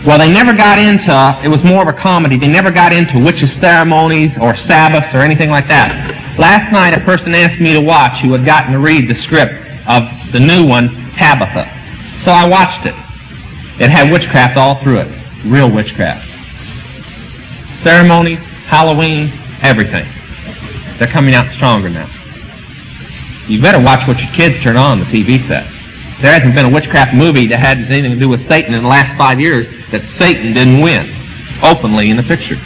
Well, they never got into, it was more of a comedy, they never got into witches' ceremonies or Sabbaths or anything like that. Last night a person asked me to watch who had gotten to read the script of the new one, Tabitha. So I watched it. It had witchcraft all through it. Real witchcraft. Ceremonies, Halloween, everything. They're coming out stronger now. You better watch what your kids turn on the TV set. There hasn't been a witchcraft movie that had anything to do with Satan in the last 5 years that Satan didn't win openly in the picture.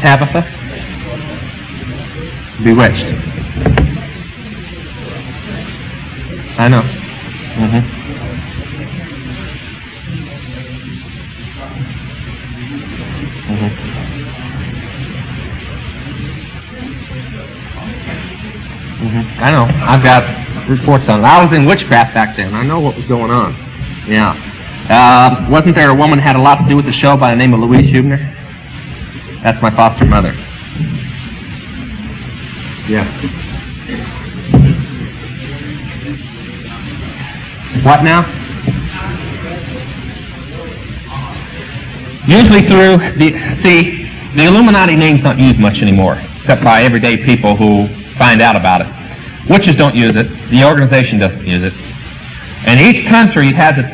Tabitha? Bewitched. I know. I know. I've got reports on it. I was in witchcraft back then. I know what was going on. Yeah. Wasn't there a woman who had a lot to do with the show by the name of Louise Huebner? That's my foster mother. Yeah. What now? Usually through the Illuminati name's not used much anymore, except by everyday people who find out about it. Witches don't use it. The organization doesn't use it. And each country has its...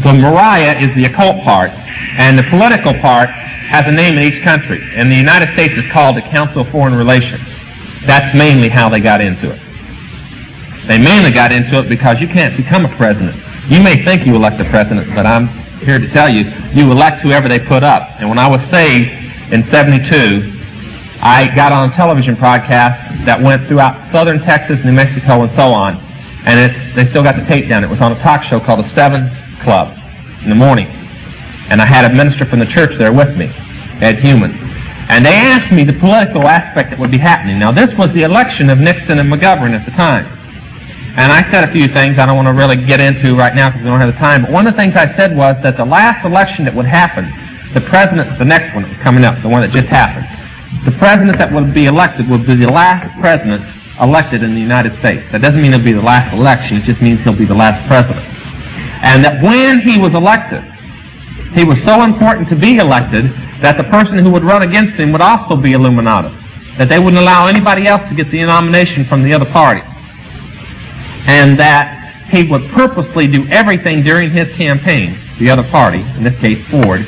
the Mariah is the occult part, and the political part has a name in each country. And the United States is called the Council of Foreign Relations. That's mainly how they got into it. They mainly got into it because you can't become a president. You may think you elect a president, but I'm here to tell you, you elect whoever they put up. And when I was saved in '72, I got on a television broadcast that went throughout southern Texas, New Mexico, and so on. And they still got the tape down. It was on a talk show called the 7 Club in the morning. And I had a minister from the church there with me, Ed Human. And they asked me the political aspect that would be happening. Now, this was the election of Nixon and McGovern at the time. And I said a few things I don't want to really get into right now because we don't have the time. But one of the things I said was that the last election that would happen, the president, the next one that was coming up, the one that just happened, the president that would be elected would be the last president elected in the United States. That doesn't mean he'll be the last election. It just means he'll be the last president. And that when he was elected, he was so important to be elected that the person who would run against him would also be illuminati. That they wouldn't allow anybody else to get the nomination from the other party. And that he would purposely do everything during his campaign, the other party, in this case Ford,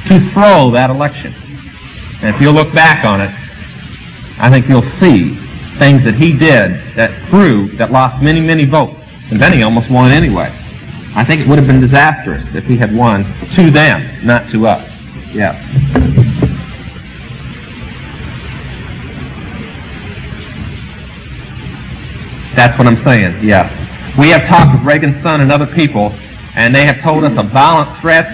to throw that election. And if you'll look back on it, I think you'll see things that he did that lost many, many votes. And then he almost won anyway. I think it would have been disastrous if he had won to them, not to us. Yeah. That's what I'm saying, yes. We have talked with Reagan's son and other people, and they have told us of violent threats,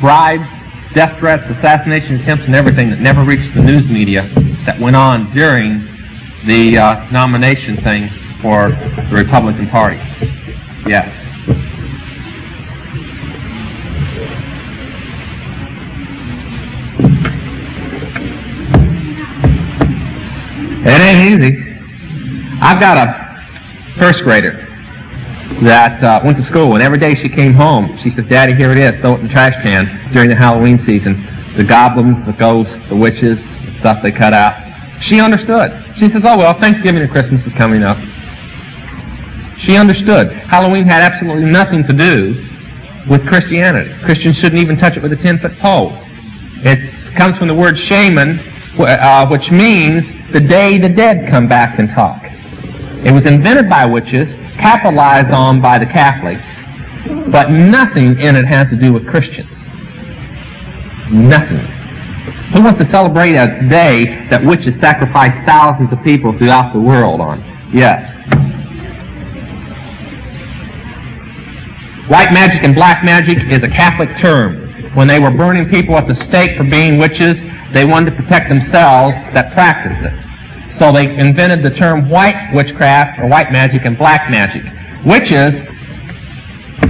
bribes, death threats, assassination attempts, and everything that never reached the news media that went on during the nomination thing for the Republican Party. Yes. It ain't easy. I've got a first grader that went to school, and every day she came home, she said, "Daddy, here it is, throw it in the trash can during the Halloween season. The goblins, the ghosts, the witches, the stuff they cut out." She understood. She says, "Oh, well, Thanksgiving and Christmas is coming up." She understood. Halloween had absolutely nothing to do with Christianity. Christians shouldn't even touch it with a 10-foot pole. It comes from the word shaman, which means the day the dead come back and talk. It was invented by witches, capitalized on by the Catholics, but nothing in it has to do with Christians. Nothing. Who wants to celebrate a day that witches sacrificed thousands of people throughout the world on? Yes. White magic and black magic is a Catholic term. When they were burning people at the stake for being witches, they wanted to protect themselves that practiced it. So they invented the term white witchcraft, or white magic, and black magic. Witches,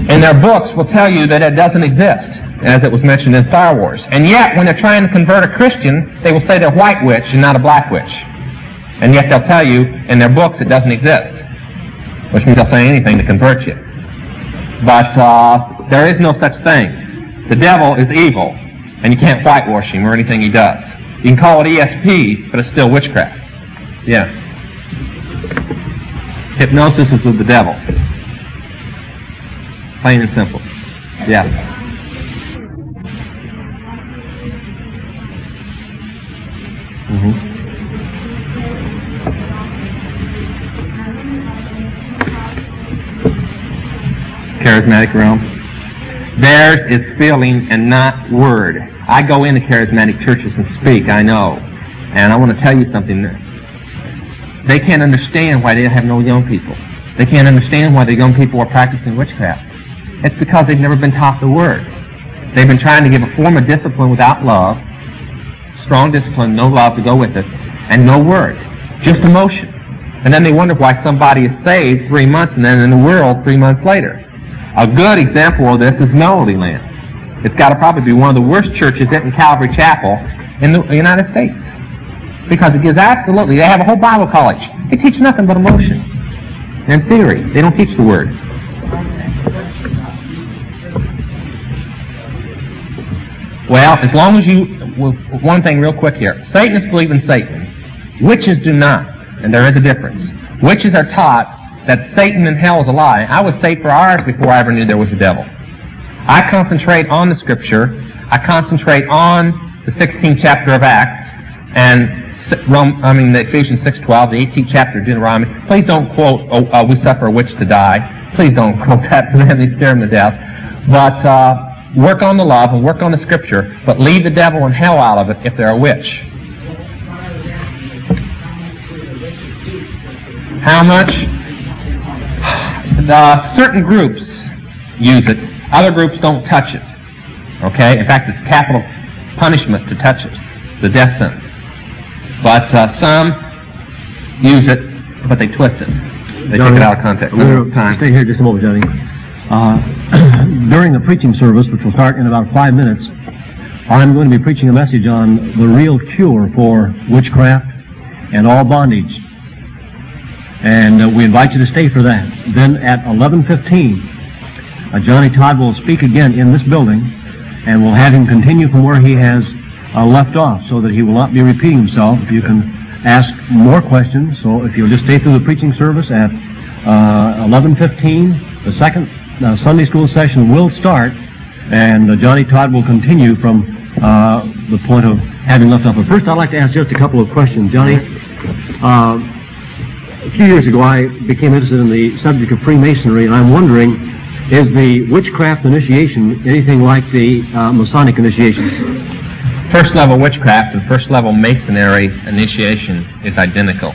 in their books, will tell you that it doesn't exist, as it was mentioned in Star Wars. And yet, when they're trying to convert a Christian, they will say they're a white witch and not a black witch. And yet they'll tell you in their books it doesn't exist, which means they'll say anything to convert you. But there is no such thing. The devil is evil, and you can't whitewash him or anything he does. You can call it ESP, but it's still witchcraft. Yeah. Hypnosis is of the devil. Plain and simple. Yeah. Charismatic realm. Theirs is feeling and not word. I go into charismatic churches and speak, I know. And I want to tell you something. They can't understand why they have no young people. They can't understand why the young people are practicing witchcraft. It's because they've never been taught the word. They've been trying to give a form of discipline without love, strong discipline, no love to go with it, and no word, just emotion. And then they wonder why somebody is saved 3 months and then in the world 3 months later. A good example of this is Melody Land. It's got to probably be one of the worst churches in Calvary Chapel in the United States. Because it gives absolutely, they have a whole Bible college. They teach nothing but emotion and theory. They don't teach the word. Well, as long as you, one thing real quick here. Satanists believe in Satan. Witches do not. And there is a difference. Witches are taught that Satan and hell is a lie. I was saved for hours before I ever knew there was a devil. I concentrate on the Scripture. I concentrate on the 16th chapter of Acts and the Ephesians 6:12, the 18th chapter of Deuteronomy. Please don't quote, we suffer a witch to die. Please don't quote that to them. They scare them to death. But work on the love and work on the Scripture, but leave the devil and hell out of it if they're a witch. How much? Certain groups use it. Other groups don't touch it. Okay? In fact, it's capital punishment to touch it. The death sentence. But some use it, but they twist it. They take it out of context. Stay here just a moment, Johnny. During the preaching service, which will start in about 5 minutes, I'm going to be preaching a message on the real cure for witchcraft and all bondage. And we invite you to stay for that. Then at 11:15, Johnny Todd will speak again in this building, and we'll have him continue from where he has left off, so that he will not be repeating himself. You can ask more questions, so if you'll just stay through the preaching service at 11:15, the second Sunday school session will start, and Johnny Todd will continue from the point of having left off. But first, I'd like to ask just a couple of questions. Johnny, a few years ago, I became interested in the subject of Freemasonry, and I'm wondering, is the witchcraft initiation anything like the Masonic initiations? First level witchcraft and first level Masonry initiation is identical.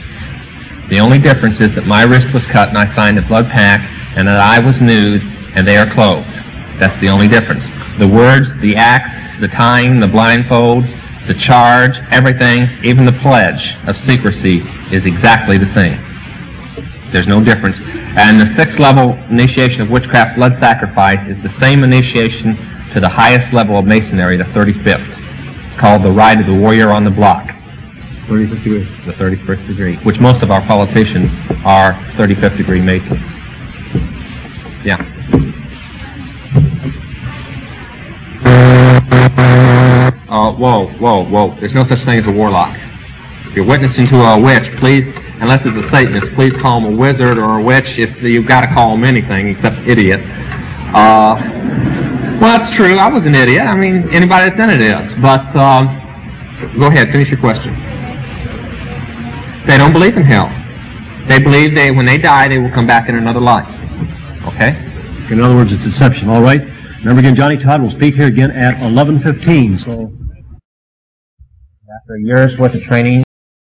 The only difference is that my wrist was cut and I signed a blood pact, and that I was nude and they are clothed. That's the only difference. The words, the acts, the tying, the blindfold, the charge, everything, even the pledge of secrecy is exactly the same. There's no difference. And the 6th level initiation of witchcraft blood sacrifice is the same initiation to the highest level of Masonry, the 35th. It's called the Rite of the Warrior on the Block. 35th degree. The 31st degree, which most of our politicians are 35th degree Masons. Yeah. Whoa. There's no such thing as a warlock. If you're witnessing to a witch, please, unless it's a Satanist, please call them a wizard or a witch. If you've got to call them anything except idiot. Well, that's true. I was an idiot. I mean, anybody that's done it is. But go ahead, finish your question. They don't believe in hell. They believe when they die, they will come back in another life. Okay? In other words, it's deception. All right. Remember again, Johnny Todd will speak here again at 11:15. So, after a year's worth of training,